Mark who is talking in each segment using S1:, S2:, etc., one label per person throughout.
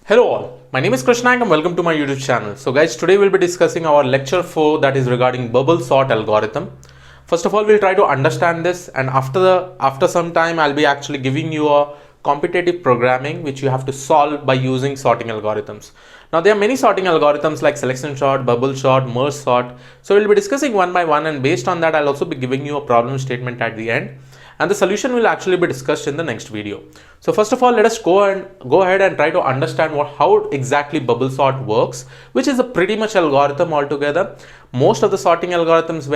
S1: Hello all, my name is Krishna and welcome to my YouTube channel. So guys, today we'll be discussing our lecture 4 that is regarding bubble sort algorithm. First of all, we'll try to understand this, and after some time I'll be actually giving you a competitive programming which you have to solve by using sorting algorithms. Now there are many sorting algorithms like selection sort, bubble sort, merge sort. So we'll be discussing one by one, and based on that I'll also be giving you a problem statement at the end. And the solution will actually be discussed in the next video. So first of all, let us go ahead and try to understand how exactly bubble sort works, which is a pretty much algorithm altogether. Most of the sorting algorithms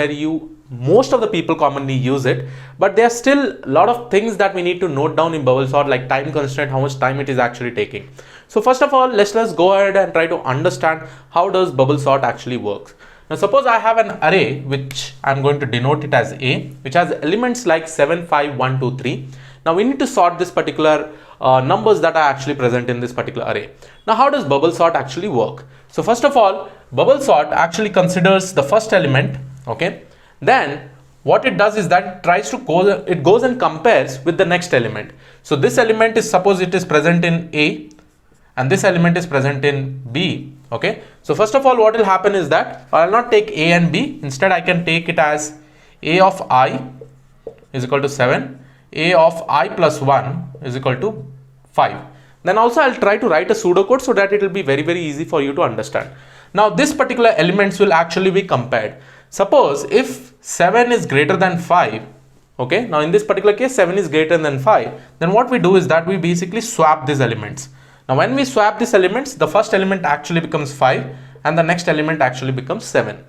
S1: most of the people commonly use it, but there are still a lot of things that we need to note down in bubble sort, like time constraint, how much time it is actually taking. So first of all, let's go ahead and try to understand how does bubble sort actually works. Now suppose I have an array which I'm going to denote it as A, which has elements like 7, 5, 1, 2, 3. Now we need to sort this particular numbers that are actually present in this particular array. Now how does bubble sort actually work? So first of all, bubble sort actually considers the first element, okay? Then what it does is that it goes and compares with the next element. So this element is, suppose it is present in A, and this element is present in B. Okay, so first of all, what will happen is that I'll not take A and B. Instead, I can take it as A of I is equal to 7, A of I plus 1 is equal to 5. Then also I'll try to write a pseudocode so that it will be very easy for you to understand. Now this particular elements will actually be compared. Suppose if 7 is greater than 5, okay, now in this particular case 7 is greater than 5, then what we do is that we basically swap these elements. Now when we swap these elements, the first element actually becomes 5 and the next element actually becomes 7.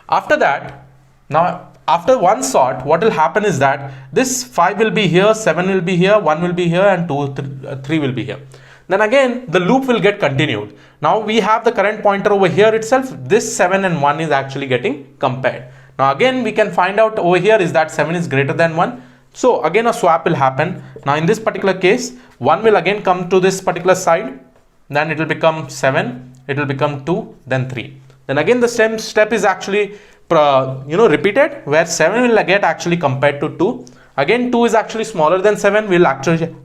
S1: After that, now after one sort, what will happen is that this 5 will be here, 7 will be here, 1 will be here, and 3 will be here. Then again the loop will get continued. Now we have the current pointer over here itself. This 7 and 1 is actually getting compared. Now again we can find out over here is that 7 is greater than 1. So again a swap will happen. Now in this particular case, 1 will again come to this particular side, then it will become 7, it will become 2, then 3. Then again the same step is actually repeated, where 7 will get actually compared to 2. Again 2 is actually smaller than 7,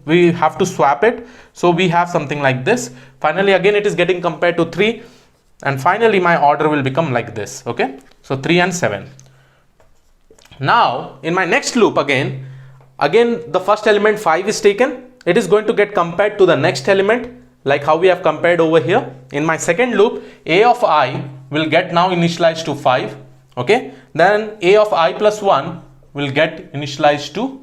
S1: we have to swap it. So we have something like this. Finally again it is getting compared to 3, and finally my order will become like this. Okay, so 3 and 7. Now in my next loop, again the first element 5 is taken. It is going to get compared to the next element, like how we have compared over here. In my second loop, A of I will get now initialized to 5. Okay, then A of I plus 1 will get initialized to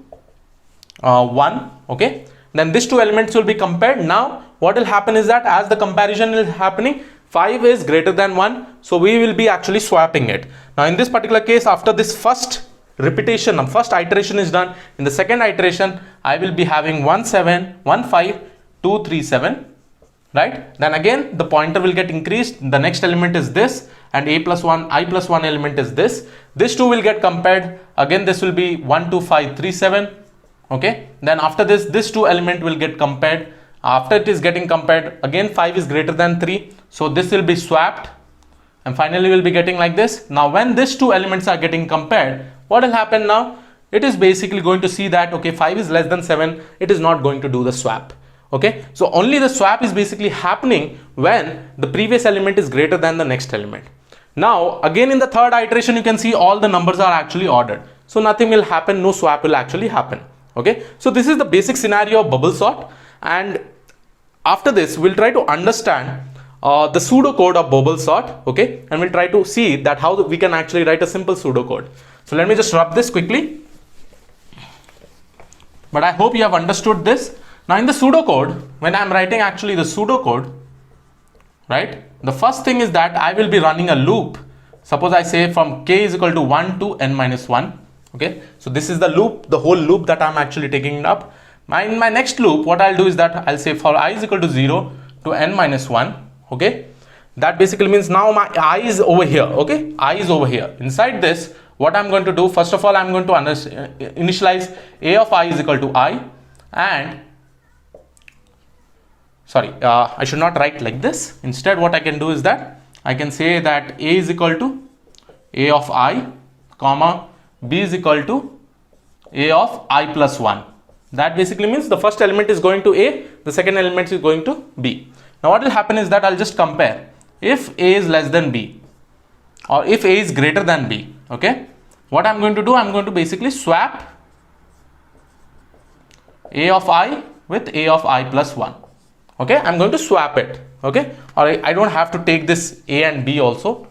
S1: 1. Okay, then these two elements will be compared. Now what will happen is that as the comparison is happening, 5 is greater than 1, so we will be actually swapping it. Now in this particular case, after this first repetition, the first iteration is done, in the second iteration I will be having 1 7 1 5 2 3 7, right? Then again the pointer will get increased. The next element is this, and I plus 1 element is this. This two will get compared. Again this will be 1 2 5 3 7. Okay, then after this two element will get compared. After it is getting compared, again 5 is greater than 3, so this will be swapped, and finally we'll be getting like this. Now when these two elements are getting compared, what will happen now? It is basically going to see that, okay, 5 is less than 7, it is not going to do the swap. Okay, so only the swap is basically happening when the previous element is greater than the next element. Now again in the third iteration, you can see all the numbers are actually ordered, so nothing will happen, no swap will actually happen. Okay, so this is the basic scenario of bubble sort, and after this we'll try to understand the pseudocode of bubble sort. Okay, and we'll try to see that how we can actually write a simple pseudocode. So let me just rub this quickly, but I hope you have understood this. Now in the pseudocode, when I'm writing actually the pseudocode, right, the first thing is that I will be running a loop. Suppose I say from k is equal to 1 to n minus 1. Okay, so this is the loop, the whole loop that I'm actually taking up. In my next loop, what I'll do is that I'll say for I is equal to 0 to n minus 1. Okay, that basically means now my I is over here. Okay, I is over here. Inside this, what I'm going to do, first of all, I'm going to initialize A of I is equal to I, and sorry, I should not write like this. Instead what I can do is that I can say that A is equal to A of I, comma B is equal to A of I plus 1. That basically means the first element is going to A, the second element is going to B. Now what will happen is that I'll just compare if A is less than B or if A is greater than B. Okay, what I'm going to do, I'm going to basically swap A of I with A of I plus 1. Okay, I'm going to swap it. Okay, or I don't have to take this A and B also.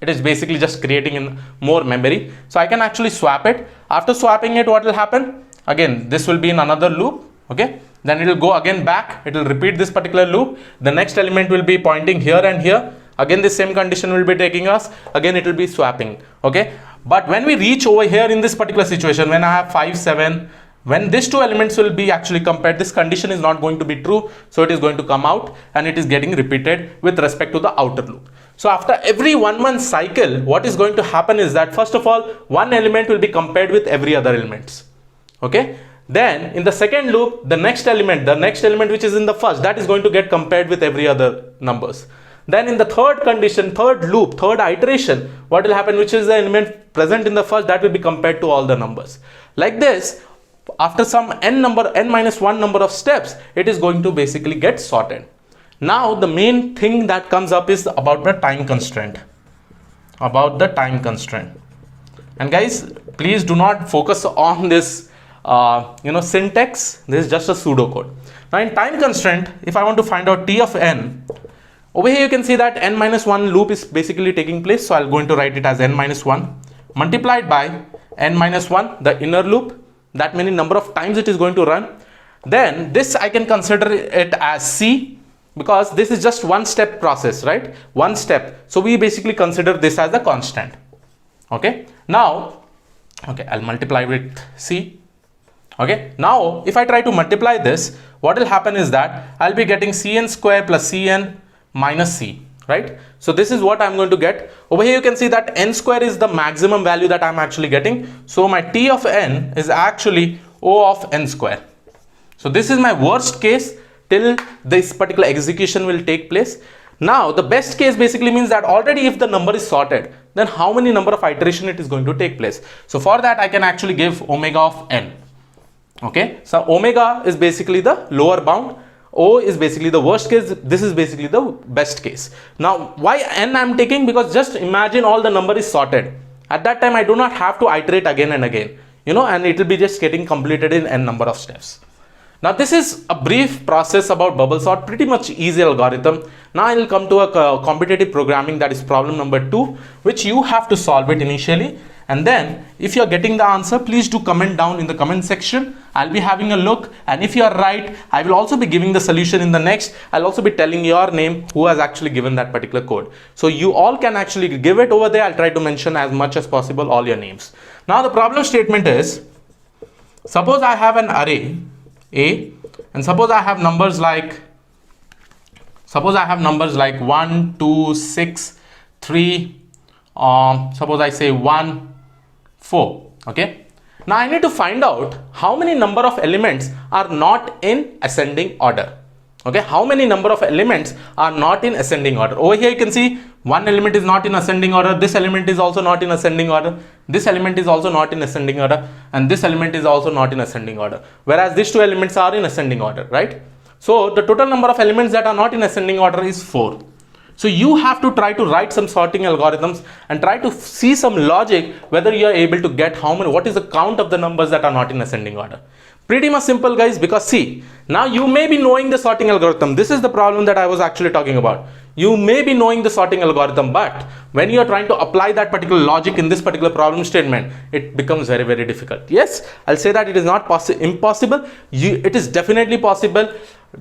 S1: It is basically just creating in more memory. So I can actually swap it. After swapping it, what will happen? Again, this will be in another loop. Okay, then it will go again back. It will repeat this particular loop. The next element will be pointing here and here. Again, the same condition will be taking us. Again, it will be swapping. Okay, but when we reach over here in this particular situation, when I have 5, 7, when these two elements will be actually compared, this condition is not going to be true. So it is going to come out and it is getting repeated with respect to the outer loop. So after every 1 month cycle, what is going to happen is that first of all, one element will be compared with every other elements. Okay. Then in the second loop, the next element which is in the first, that is going to get compared with every other numbers. Then in the third condition, third loop, third iteration, what will happen, which is the element present in the first, that will be compared to all the numbers. Like this, after some n minus 1 number of steps, it is going to basically get sorted. Now the main thing that comes up is about the time constraint. And guys, please do not focus on this syntax. This is just a pseudocode. Now in time constraint, if I want to find out t of n, over here you can see that n minus 1 loop is basically taking place. So I'm going to write it as n minus 1 multiplied by n minus 1, the inner loop, that many number of times it is going to run. Then this I can consider it as c, because this is just one step process, right? One step. So we basically consider this as a constant. Okay. Now, okay, I'll multiply with c. Okay. Now, if I try to multiply this, what will happen is that I'll be getting cn square plus cn minus c, right? So this is what I'm going to get. Over here you can see that n square is the maximum value that I'm actually getting. So my t of n is actually O of n square. So this is my worst case till this particular execution will take place. Now the best case basically means that already if the number is sorted, then how many number of iteration it is going to take place. So for that I can actually give omega of n. Okay, so omega is basically the lower bound, O is basically the worst case, this is basically the best case. Now why n I'm taking? Because just imagine all the number is sorted. At that time I do not have to iterate again and again, and it will be just getting completed in n number of steps. Now this is a brief process about bubble sort, pretty much easy algorithm. Now I will come to a competitive programming, that is problem number 2, which you have to solve it initially. And then if you are getting the answer, please do comment down in the comment section. I'll be having a look, and if you are right, I will also be giving the solution in the next. I'll also be telling your name who has actually given that particular code. So you all can actually give it over there. I'll try to mention as much as possible all your names. Now the problem statement is, suppose I have an array A, and suppose I have numbers like 1, 2, 6, 3, suppose I say 1, 4. Okay, now I need to find out how many number of elements are not in ascending order. Okay, how many number of elements are not in ascending order. Over here you can see one element is not in ascending order, this element is also not in ascending order, this element is also not in ascending order, and this element is also not in ascending order, whereas these two elements are in ascending order, right? So the total number of elements that are not in ascending order is 4. So you have to try to write some sorting algorithms and try to see some logic whether you are able to get what is the count of the numbers that are not in ascending order. Pretty much simple, guys, because see, now you may be knowing the sorting algorithm. This is the problem that I was actually talking about. You may be knowing the sorting algorithm, but when you are trying to apply that particular logic in this particular problem statement, it becomes very, very difficult. Yes, I'll say that it is not impossible. It is definitely possible.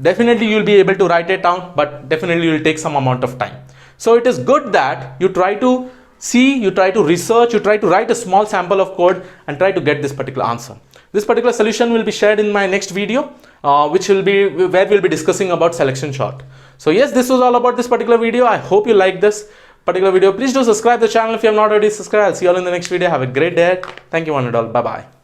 S1: Definitely you'll be able to write it down, but definitely you'll take some amount of time. So it is good that you try to see, you try to research, you try to write a small sample of code and try to get this particular answer. This particular solution will be shared in my next video, which will be where we'll be discussing about selection sort. So yes, this was all about this particular video. I hope you like this particular video. Please do subscribe the channel if you have not already subscribed. I'll see you all in the next video. Have a great day. Thank you one and all. Bye bye.